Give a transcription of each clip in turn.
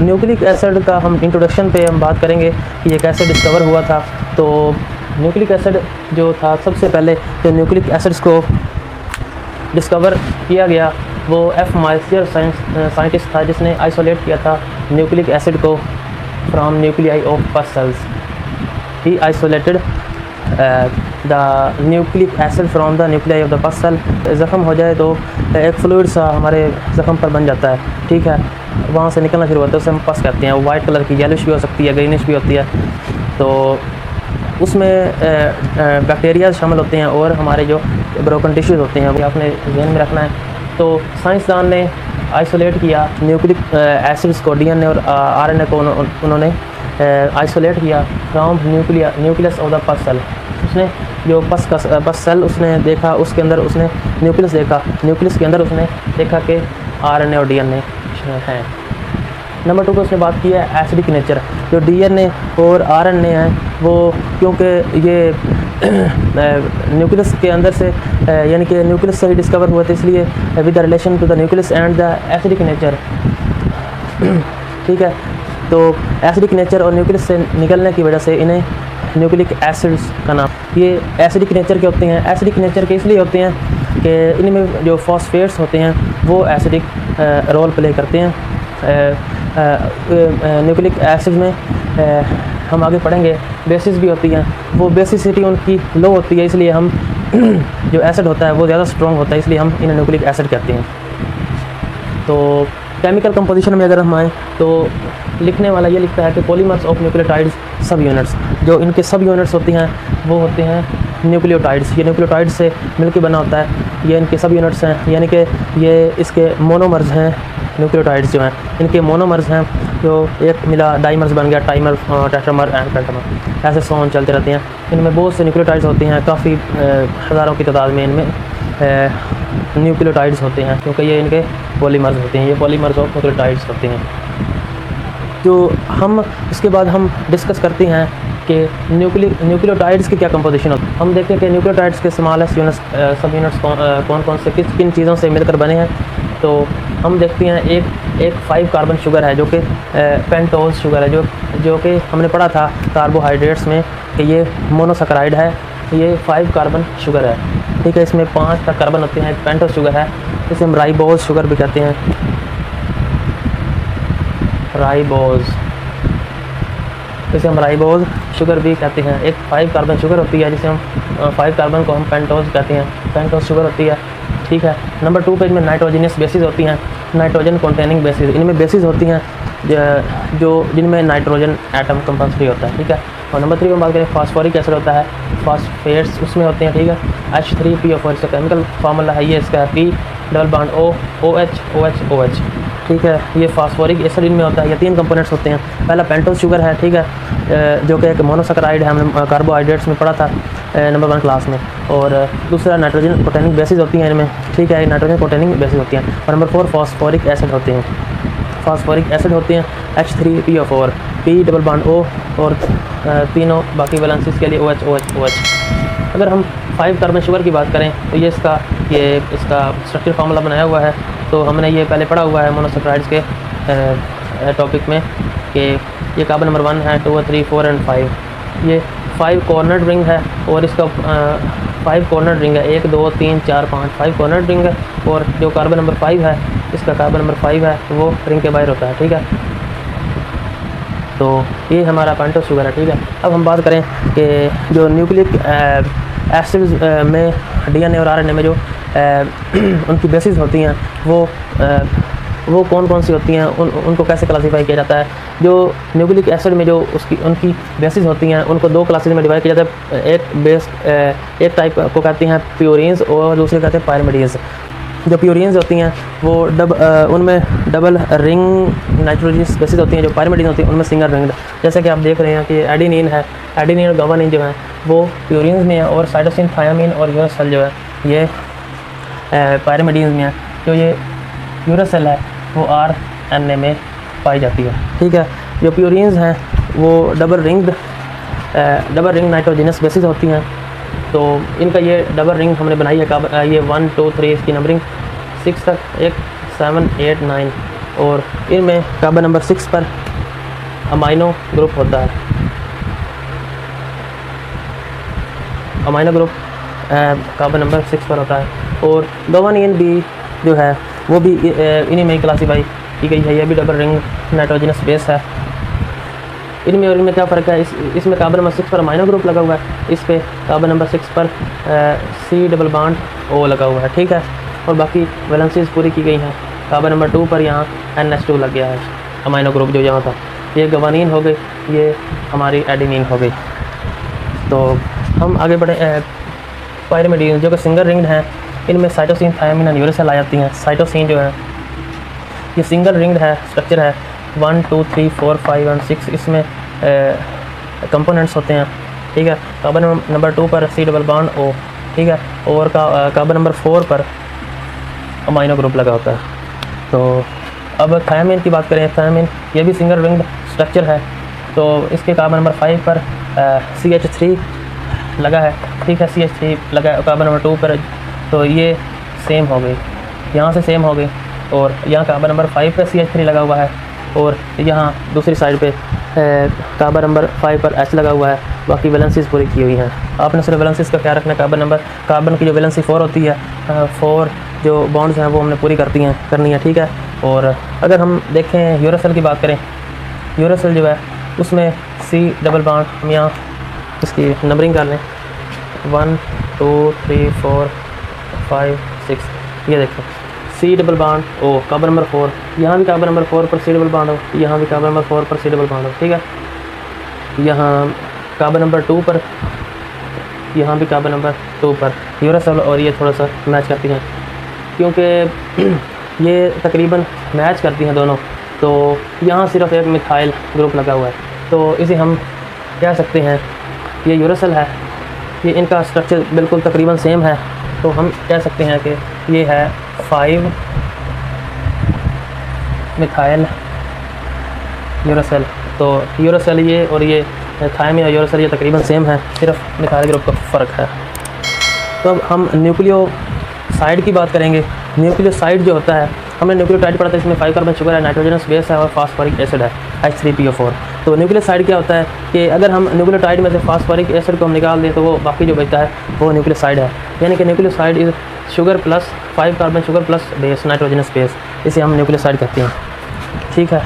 Nucleic acid का हम introduction पे हम बात करेंगे कि ये कैसे डिस्कवर हुआ था। तो न्यूक्लिक एसिड जो था, सबसे पहले जो न्यूक्लिक एसिड्स को डिस्कवर किया गया वो एफ माइसियर साइंटिस्ट था, जिसने आइसोलेट किया था न्यूक्लिक एसिड को from nuclei of pus cells. He isolated the nucleic acid from the nuclei of the pus cell. ज़ख़म हो जाए तो एक फ्लूइड सा हमारे ज़ख़म पर बन जाता है, ठीक है, वहाँ से निकलना शुरू होता है, उसे हम पस कहते हैं। वो वाइट कलर की, येलोश भी हो सकती है, ग्रीनिश भी होती है। तो उसमें बैक्टीरिया शामिल होते हैं और हमारे जो ब्रोकन टिश्यूज़ होते हैं, वो आपने ध्यान में रखना है। तो साइंसदान ने आइसोलेट किया न्यूक्लिक एसिड्स को, डीएनए और आरएनए को उन्होंने आइसोलेट किया from nucleus of the pus cell. उसने जो पस सेल उसने देखा, उसके अंदर उसने न्यूक्लियस देखा, न्यूक्लियस के अंदर उसने देखा कि आरएनए और डीएनए हैं। नंबर 2 पे उसने बात की है एसिडिक नेचर। जो डीएनए और आरएनए हैं वो, क्योंकि ये न्यूक्लियस के अंदर से यानी कि न्यूक्लियस से ही डिस्कवर हुए थे, इसलिए with the relation to the nucleus and the acidic nature, ठीक है। तो एसिडिक नेचर और न्यूक्लियस से निकलने की वजह से इन्हें न्यूक्लिक एसिड्स का नाम। ये एसिडिक नेचर के होते हैं। एसिडिक नेचर के इसलिए होते हैं कि इनमें जो फॉस्फेट्स होते हैं वो एसिडिक रोल प्ले करते हैं। न्यूक्लिक एसिड में हम आगे पढ़ेंगे बेसिस भी होती हैं, वो बेसिसिटी उनकी लो होती है, इसलिए हम जो एसिड होता है वो ज़्यादा स्ट्रॉन्ग होता है, इसलिए हम इन्हें न्यूक्लिक एसिड कहते हैं। तो केमिकल कंपोजिशन में अगर हम आएँ तो लिखने वाला ये लिखता है कि पॉलीमर्स ऑफ न्यूक्लियोटाइड्स सब यूनिट्स। जो इनके सब यूनिट्स होती हैं वो होते हैं न्यूक्लियोटाइड्स। ये न्यूक्लियोटाइड्स से मिलकर बना होता है, ये इनके सब यूनिट्स हैं, यानी कि ये इसके मोनोमर्स हैं। न्यूक्लियोटाइड्स जो हैं इनके मोनोमर्स हैं, जो एक मिला डाइमर्स बन गया, टाइमर, टेट्रामर एंड पेंटामर, ऐसे सोन चलते रहते हैं। इनमें बहुत से न्यूक्लियोटाइड्स होते हैं, काफ़ी हज़ारों की तादाद में इनमें न्यूक्लियोटाइड्स होते हैं, क्योंकि ये इनके पॉलीमर्स होते हैं, ये पॉलीमर्स ऑफ न्यूक्लियोटाइड्स होते हैं। जो हम इसके बाद हम डिस्कस करते हैं कि न्यूक्लियोटाइड्स की क्या कंपोजिशन होती है। हम देखें कि न्यूक्लियोटाइड्स के स्मॉलेस्ट यूनिट्स, सब यूनिट्स कौन कौन से किन चीज़ों से मिलकर बने हैं। तो हम देखते हैं एक 5 कार्बन शुगर है, जो कि पेंटोज शुगर है, जो कि हमने पढ़ा था कार्बोहाइड्रेट्स में कि ये मोनोसैकेराइड है। ये 5 कार्बन शुगर है, ठीक है। इसमें 5 तक कार्बन होते हैं। एक पेंटोज शुगर है, इसे हम राइबोज शुगर भी कहते हैं। इसे हम राइबोज शुगर भी कहते हैं। एक 5 कार्बन शुगर होती है, जिसे हम 5 कार्बन को हम पेंटोज कहते हैं, पेंटोज शुगर होती है, ठीक है। नंबर 2 पे इनमें नाइट्रोजनियस बेसिस होती हैं, नाइट्रोजन कंटेनिंग बेसिस। इनमें बेसिस होती हैं जो जिनमें नाइट्रोजन एटम कंपल्सरी होता है, ठीक है। और नंबर 3 में बात करें फास्फोरिक एसिड होता है, फास्फेट्स उसमें होते हैं, ठीक है। H3PO4 इसका केमिकल फार्मूला है, ये इसका P डबल बॉन्ड OH, ठीक है। ये फास्फोरिक एसिड इनमें होता है। ये 3 कंपोनेंट्स होते हैं। पहला पेंटोज शुगर है, ठीक है, जो कि एक मोनोसैकेराइड है, हमने कार्बोहाइड्रेट्स में पढ़ा था नंबर 1 क्लास में। और दूसरा नाइट्रोजन कोटेनिक बेसिस होती हैं इनमें, ठीक है, नाइट्रोजन कोटेनिक बेसिस होती हैं। और नंबर 4 फास्फोरिक एसिड होते हैं। फास्फोरिक एसिड होते हैं H3PO4, P double bond O, और तीनों बाकी वैलेंसीज के लिए OH। अगर हम 5 कार्बन शुगर की बात करें तो ये इसका स्ट्रक्चर फार्मूला बनाया हुआ है। तो हमने ये पहले पढ़ा हुआ है मोनोसैकेराइड्स के टॉपिक में कि ये कार्बन नंबर 1 है, 2, 3, 4 एंड 5। ये 5 कॉर्नर्ड रिंग है, और इसका 5 कॉर्नर्ड रिंग है, 1, 2, 3, 4, 5 कॉर्नर्ड रिंग है। और जो कार्बन नंबर 5 है, इसका कार्बन नंबर 5 है, वो रिंग के बाहर होता है, ठीक है। तो ये हमारा पेंटोज शुगर है, ठीक है। अब हम बात करें कि जो न्यूक्लिक एसिड्स में डीएनए और आरएनए में जो उनकी बेसिस होती हैं वो कौन कौन सी होती हैं, उनको कैसे क्लासीफाई किया जाता है। जो न्यूक्लिक एसिड में जो उनकी बेसिस होती हैं, उनको 2 क्लासेस में डिवाइड किया जाता है। एक टाइप को कहते हैं प्यूरिन्स और दूसरे कहते हैं पायरिमिडीन्स। जो प्यूरिन्स होती हैं वो उनमें डबल रिंग नाइट्रोजनस बेसिस होती हैं। जो पायरिमिडीन्स होती हैं उनमें सिंगल रिंग। जैसे कि आप देख रहे हैं कि एडेनिन है, एडेनिन और गावानिन जो है वो प्यूरिन्स में है, और साइटोसिन, थायामीन और यूरासिल जो है ये पायरिमिडीन्स में है। जो ये यूरासिल है वो RNA में पाई जाती है, ठीक है। जो प्यूरिन्स हैं वो डबल रिंग नाइट्रोजनस बेसिस होती हैं। तो इनका ये डबल रिंग हमने बनाई है, ये 1, 2, 3 इसकी नंबरिंग 6 तक, 1, 7, 8, 9 और इनमें कार्बन नंबर 6 पर अमाइनो ग्रुप होता है। अमाइनो ग्रुप कार्बन नंबर 6 पर होता है। और गुआनिन भी जो है वो भी इन्हीं में क्लासीफाई की गई है। यह भी डबल रिंग नाइट्रोजनस बेस है। इनमें और इनमें क्या फ़र्क है, इसमें कार्बन नंबर 6 पर अमाइनो ग्रुप लगा हुआ है, इस पे कार्बन नंबर 6 पर सी डबल बॉन्ड ओ लगा हुआ है, ठीक है। और बाकी वैलेंसीज पूरी की गई हैं। कार्बन नंबर 2 पर यहाँ NH2 लग गया है, अमाइनो ग्रुप जो यहाँ था। ये गुआनिन हो गई, ये हमारी एडेनिन हो गई। तो हम आगे बढ़े। पायरिमिडीन जो कि सिंगल रिंग्ड हैं, इनमें साइटोसिन, थायमिन और यूरेसिल आ जाती हैं। साइटोसिन जो है ये सिंगल रिंग्ड है, स्ट्रक्चर है 1 2 3 4 5 और 6, इसमें कंपोनेंट्स होते हैं, ठीक है। कार्बन नंबर 2 पर सी डबल बॉन्ड ओ, ठीक है। और कार्बन नंबर 4 पर अमाइनो ग्रुप लगा होता है। तो अब थायमिन की बात करें, थायमिन ये भी सिंगल रिंग्ड स्ट्रक्चर है। तो इसके कार्बन नंबर 5 पर CH3 लगा है, ठीक है। CH3 लगा है कार्बन नंबर 2 पर, तो ये सेम हो गई, यहाँ से सेम हो गई। और यहाँ कार्बन नंबर 5 पर CH3 लगा हुआ है, और यहाँ दूसरी साइड पे कार्बन नंबर 5 पर H लगा हुआ है। बाकी वैलेंसीज पूरी की हुई हैं। आपने सिर्फ वैलेंसीज का ख्याल रखना है। कार्बन की जो वैलेंसी 4 होती है, 4 जो बॉन्ड्स हैं वो हमने पूरी करनी है, ठीक है। और अगर हम देखें यूरेसिल की बात करें, यूरेसिल जो है उसमें सी डबल बॉन्ड, हम यहाँ इसकी नंबरिंग कर लें 1 2 3 4 5 6, ये देखें C double bond O, carbon number 4, यहाँ भी कार्बन नंबर 4 पर सी डबल बॉन्ड हो, यहाँ भी कार्बन नंबर 4 पर सी डबल बॉन्ड हो, ठीक है। यहाँ कार्बन नंबर 2 पर, यहाँ भी कार्बन नंबर 2 पर यूरेसिल, और ये थोड़ा सा मैच करती हैं क्योंकि ये तकरीबन मैच करती हैं दोनों। तो यहाँ सिर्फ एक मिथाइल ग्रुप लगा हुआ है, तो इसे हम कह सकते हैं ये यूरेसिल है। ये इनका स्ट्रक्चर बिल्कुल तकरीबन सेम है, तो हम कह सकते हैं कि ये है 5 मिथाइल यूरेसिल। तो यूरेसिल ये और ये थायमिन और यूरेसिल ये तकरीबन सेम है, सिर्फ मिथाइल ग्रुप का फ़र्क है। तो अब हम न्यूक्लियोसाइड की बात करेंगे। न्यूक्लियोसाइड जो होता है, हमने न्यूक्लियोटाइड पढ़ा था, इसमें 5 कार्बन शुगर है, नाइट्रोजनस बेस है और फास्फोरिक एसिड है H3PO4। तो न्यूक्लियोसाइड क्या होता है कि अगर हम न्यूक्लियोटाइड में से फास्फोरिक एसिड को हम निकाल दें तो वो बाकी जो बचता है वो न्यूक्लियोसाइड है। यानी कि nucleoside is sugar plus 5 carbon sugar plus base, nitrogenous base, इसे हम न्यूक्लियोसाइड कहते हैं, ठीक है।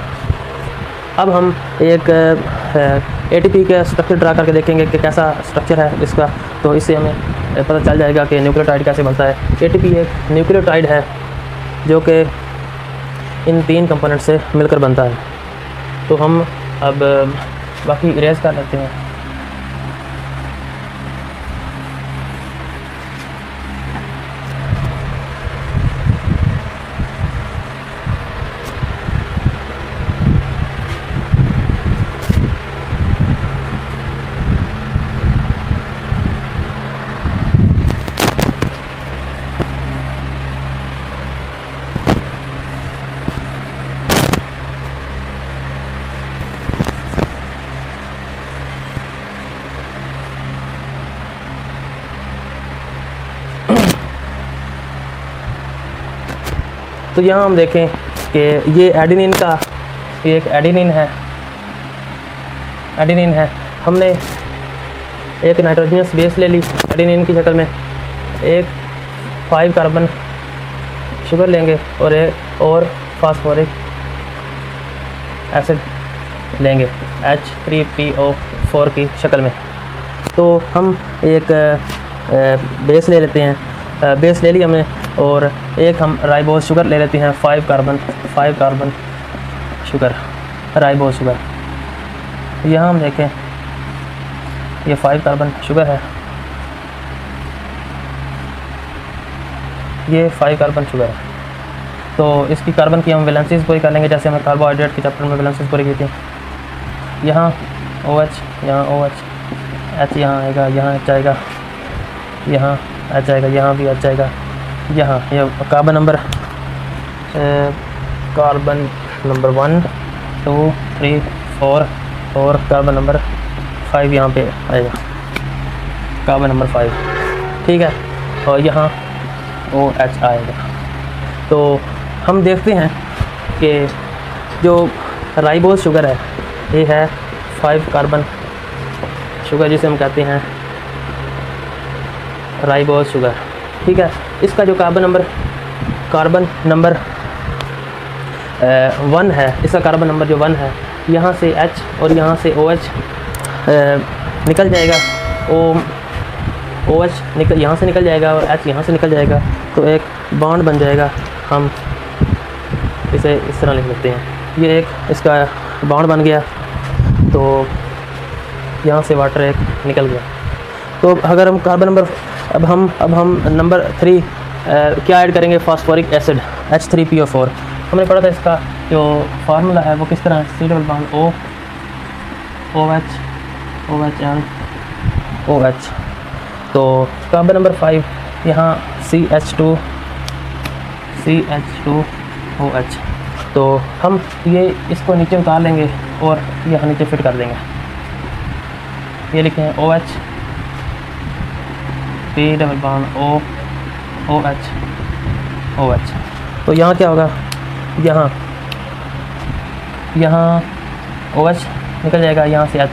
अब हम एक ATP का स्ट्रक्चर ड्रा करके देखेंगे कि कैसा स्ट्रक्चर है इसका, तो इससे हमें पता चल जाएगा कि न्यूक्लियोटाइड कैसे बनता है। ATP एक न्यूक्लियोटाइड है जो कि इन 3 कंपोनेंट से मिलकर बनता है। तो हम अब बाकी इरेज कर लेते हैं। तो यहाँ हम देखें कि ये एडेनिन का, ये एक एडेनिन है। हमने एक नाइट्रोजनस बेस ले ली एडेनिन की शक्ल में, एक 5 कार्बन शुगर लेंगे और एक और फास्फोरिक एसिड लेंगे H3PO4 की शक्ल में। तो हम एक बेस ले लेते हैं, बेस ले लिया हमने, और एक हम राइबोज शुगर ले लेते हैं 5 कार्बन शुगर, राइबोज शुगर। यहाँ हम देखें ये 5 कार्बन शुगर है, ये 5 कार्बन शुगर है। तो इसकी कार्बन की हम वैलेंसीज पूरी कर लेंगे, जैसे हमें कार्बोहाइड्रेट के चैप्टर में वैलेंसीज पूरी की थी। यहाँ OH, यहाँ OH, H यहाँ आएगा, यहाँ H आएगा, यहाँ H आएगा, यहाँ भी H आएगा, यहाँ ये कार्बन नंबर 1 2 3 4 और कार्बन नंबर 5 यहाँ पे आएगा, कार्बन नंबर 5, ठीक है। और यहाँ OH आएगा। तो हम देखते हैं कि जो राइबोज शुगर है ये है 5 कार्बन शुगर जिसे हम कहते हैं राइबोज शुगर, ठीक है। इसका जो कार्बन नंबर 1 है, इसका कार्बन नंबर जो 1 है, यहाँ से H और यहाँ से OH निकल जाएगा, OH यहाँ से निकल जाएगा और H यहाँ से निकल जाएगा, तो एक बॉन्ड बन जाएगा। हम इसे इस तरह लिख लेते हैं, ये एक इसका बॉन्ड बन गया, तो यहाँ से वाटर एक निकल गया। तो अगर हम कार्बन नंबर अब हम नंबर 3 क्या ऐड करेंगे, फास्फोरिक एसिड H3PO4। हमने पढ़ा था इसका जो फार्मूला है वो किस तरह है, C double bond O OH OHN OH। तो कार्बन नंबर 5 यहाँ CH2OH। तो हम ये इसको नीचे उतार लेंगे और यहाँ नीचे फिट कर देंगे, ये लिखे हैं OH P double bond O OH OH। तो यहाँ क्या होगा, यहाँ OH निकल जाएगा, यहाँ से H,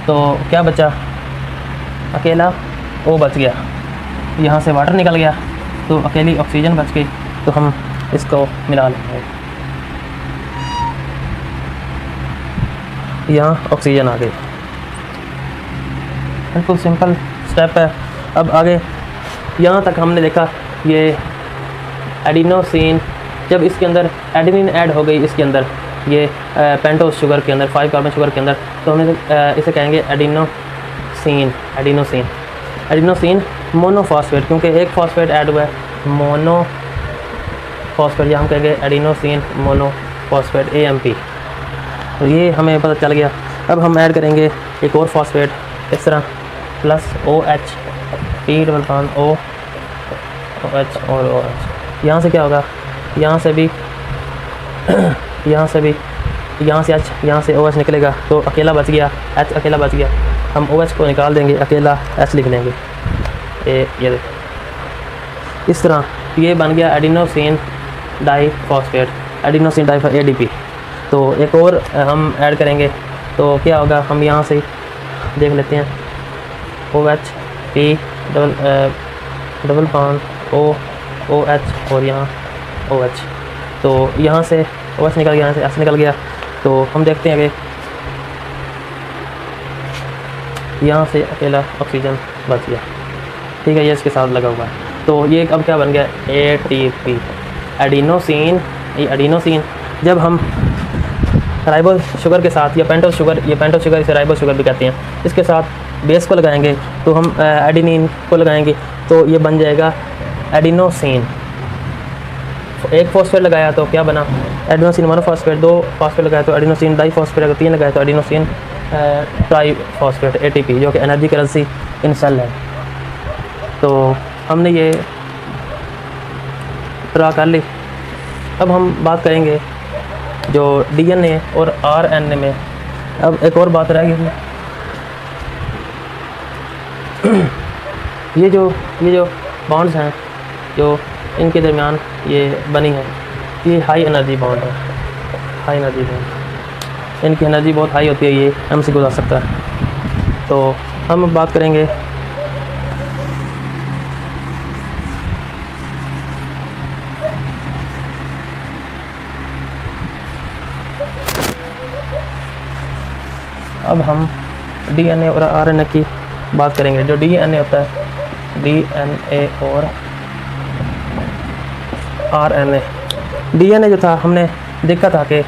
तो क्या बचा, अकेला O बच गया, यहाँ से वाटर निकल गया, तो अकेली ऑक्सीजन बच गई। तो हम इसको मिला लेंगे, यहाँ ऑक्सीजन आ गई। बिल्कुल सिंपल स्टेप है। अब आगे यहाँ तक हमने देखा ये एडिनोसिन, जब इसके अंदर एडेनिन ऐड हो गई इसके अंदर, ये पेंटोस शुगर के अंदर 5 कार्बन शुगर के अंदर, तो हमने इसे कहेंगे एडिनोसिन मोनोफॉस्फेट, क्योंकि एक फॉस्फेट ऐड हुआ है मोनोफॉस्फेट, या हम कहेंगे एडिनोसिन मोनोफॉस्फेट AMP। तो ये हमें पता चल गया। अब हम ऐड करेंगे एक और फॉस्फेट इस तरह plus OH P double bond O OH और OH। यहाँ से क्या होगा, यहाँ से H, यहाँ से OH निकलेगा, तो अकेला बच गया, H अकेला बच गया। हम OH को निकाल देंगे, अकेला H लिख लेंगे। ये देखो इस तरह ये बन गया एडिनोसिन डाइफॉस्फेट, ADP। तो एक और हम ऐड करेंगे, तो क्या होगा, हम यहाँ से देख लेते हैं OH P double bond O OH और यहाँ OH। तो यहाँ से OH निकल गया, यहाँ से H निकल गया, तो हम देखते हैं कि यहाँ से अकेला ऑक्सीजन बच गया, ठीक है, ये इसके साथ लगा हुआ है। तो ये अब क्या बन गया, ATP एडिनोसिन। ये एडिनोसिन जब हम राइबोज शुगर के साथ, या पेंटोस शुगर इसे राइबोज शुगर भी कहते हैं, इसके साथ बेस को लगाएंगे, तो हम एडिनिन को लगाएंगे, तो ये बन जाएगा एडिनोसिन। एक फॉस्फेट लगाया तो क्या बना, एडिनोसिन मोनोफॉस्फेट। 2 फॉस्फेट लगाया तो एडिनोसिन डाइफॉस्फेट। अगर 3 लगाया तो एडिनोसिन ट्राइफॉस्फेट ATP, जो कि एनर्जी करेंसी इन सेल है। तो हमने ये ड्रा कर ली। अब हम बात करेंगे जो DNA और RNA में। अब एक और बात रह गई, ये जो बॉन्ड्स हैं जो इनके दरमियान ये बनी है, ये हाई एनर्जी बॉन्ड है, हाई एनर्जी बॉन्ड, इनकी एनर्जी बहुत हाई होती है, ये हमसे गुजर सकता है। तो हम बात करेंगे अब हम DNA और RNA की बात करेंगे। जो DNA होता है, DNA और RNA। DNA जो था हमने देखा था कि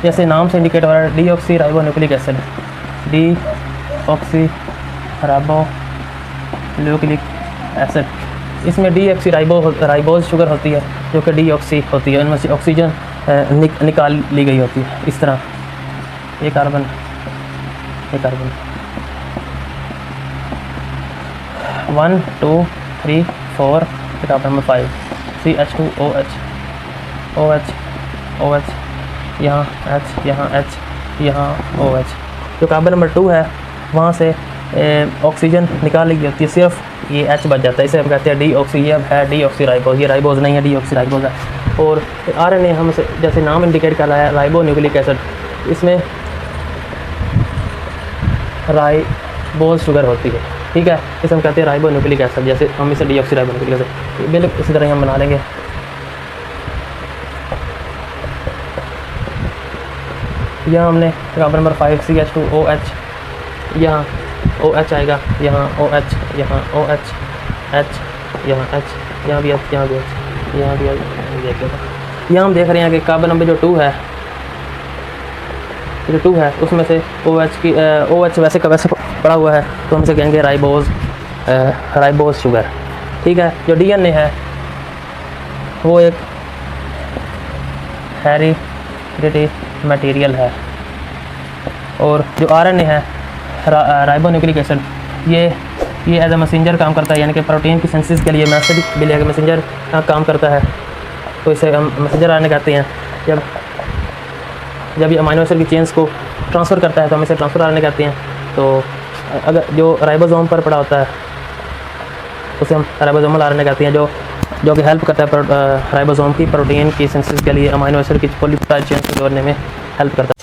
जैसे नाम से इंडिकेट हो रहा है, deoxy ribonucleic acid, deoxyribonucleic acid. इसमें डीऑक्सी राइबोज शुगर होती है, जो कि डीऑक्सी होती है, इनमें से ऑक्सीजन निकाल ली गई होती है। इस तरह ये carbon 1 2 3 4, carbon number 5 CH2OH OH, यहाँ H, यहाँ H, यहाँ OH। जो कार्बन नंबर 2 है वहाँ से ऑक्सीजन निकाल ली होती है, सिर्फ ये H बच जाता है, इसे हम कहते हैं डीऑक्सी। ये अब है डीऑक्सी राइबोज, ये राइबोज नहीं है, डीऑक्सी राइबोज है। और RNA हम जैसे नाम इंडिकेट कर रहा है राइबो न्यूक्लिक एसिड, इसमें राइबोज शुगर होती है, ठीक है। इसे हम कहते हैं राइबो न्यूक्लिक एसिड, जैसे हम इसे डीऑक्सी राइबो न्यूक्लिक एसिड बिल्कुल इसी तरह हम बना लेंगे। यहाँ हमने कार्बन नंबर 5 CH2OH, यहाँ OH आएगा, यहाँ OH, यहाँ OH, H, यहाँ H, यहाँ भी H, यहाँ भी H, यहाँ भी H, देख लेते हैं। यहाँ हम देख रहे हैं कि कार्बन नंबर जो 2 है उसमें से OH वैसे का वैसे पड़ा हुआ है, तो हम इसे कहेंगे राइबोज शुगर, ठीक है। जो DNA है वो एक हेरिडिटी मटेरियल है, और जो RNA है राइबो न्यूक्लिक एसिड, ये एज ए मैसेंजर काम करता है, यानी कि प्रोटीन की सिंथेसिस के लिए मैसेंजर काम करता है, तो इसे हम मैसेंजर RNA कहते हैं। जब ये अमीनो एसिड की चेन्स को ट्रांसफ़र करता है तो हम इसे ट्रांसफ़र RNA कहते हैं। तो अगर जो राइबोसोम पर पड़ा होता है उसे हम राइबोसोमल RNA कहते हैं, जो कि हेल्प करता है राइबोसोम की प्रोटीन की सिंथेसिस के लिए, अमीनो एसिड की पॉलीपेप्टाइड चेन को जोड़ने में हेल्प करता है।